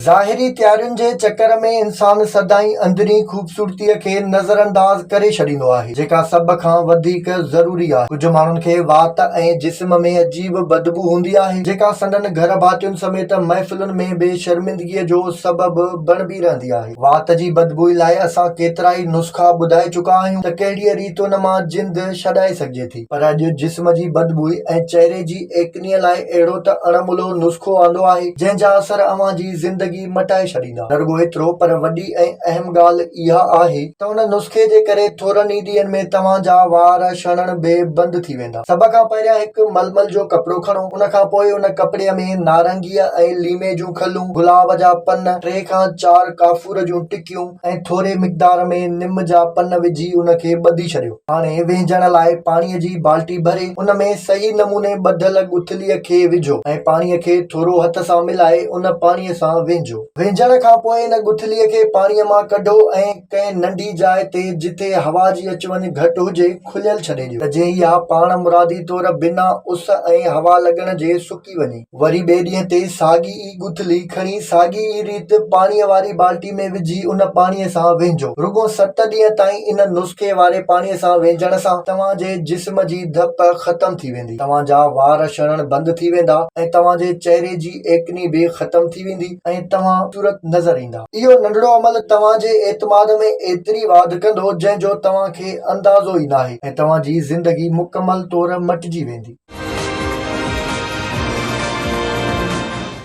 ज़ाहिरी तैयारियुनि जे चकर में इंसान सदाईं अंदरी ख़ूबसूरतीअ खे नज़रअंदाज़ करे छॾींदो आहे, जेका सभ खां वधीक ज़रूरी आहे। कुझु माण्हुनि खे वात ऐं जिस्म में अजीब बदबू हूंदी आहे, जेका संदनि घर भातियुनि समेत महफ़िलुनि में बेशर्मिंदगीअ जो सबबु बणिबी रहंदी आहे। वात जी बदबूअ लाइ असां केतिरा ई नुस्ख़ा ॿुधाए चुका आहियूं त कहिड़ीअ रीति उन मां जिंद छॾाए सघिजे थी, पर अॼु जिस्म जी बदबू ऐं चहिरे जी एकनीअ लाइ अहिड़ो त अणमुलो नुस्ख़ो आंदो आहे, जंहिंजा असर अव्हां जी ज़िंदगी मटाए छॾींदा। न रुॻो एतिरो, पर वॾी ऐं अहम ॻाल्हि इहा आहे त उन नुस्ख़े जे करे थोरनि ई ॾींहंनि में तव्हांजा वार छणण बेबंद थी वेंदा। सभ खां पहिरियां हिकु मलमल जो कपिड़ो खणो, उन खां पोइ उन कपिड़े में नारंगीअ ऐं लीमे जूं खलूं, गुलाब जा पन, 3 खां 4 काफ़ूर जूं टिकियूं ऐं थोरे मिक़दार में निम जा पन विझी उन खे ॿधी छॾियो। हाणे वेझण लाइ पाणीअ जी बाल्टी भरे उन में सही नमूने ॿधल गुथलीअ खे विझो ऐं पाणीअ खे थोरो हथ सां मिलाए उन पाणीअ सां वेझण खां पोइ इन गुथलीअ खे पाणीअ मां कढो ऐं कंहिं नंढी जाइ ते जिथे हवा जी अचवञ घटि हुजे खुलियल छॾे ॾियो, त जीअं इहा पाण मुरादी तौर बिना उस ऐं हवा लॻण जे सुकी वञे। वरी ॿिए ॾींहं ते साॻी ई गुथली खणी साॻी ई रीति पाणीअ वारी बाल्टी में विझी उन पाणीअ सां वेझो। रुॻो 7 ॾींहं ताईं इन नुस्ख़े वारे पाणीअ सां वेझण सां तव्हांजे जिस्म जी धप ख़तम थी वेंदी, तव्हांजा वार छणण बंदि थी वेंदा ऐं तव्हांजे चहिरे जी एकनी बि ख़तम थी वेंदी ऐं तव्हां सूरत नज़र ईंदा। इहो नंढड़ो अमल तव्हांजे एतमाद में एतिरी वाध कंदो जंहिंजो तव्हांखे अंदाज़ो ई नाहे ऐं तव्हांजी ज़िंदगी मुकमल तौर मटिजी वेंदी।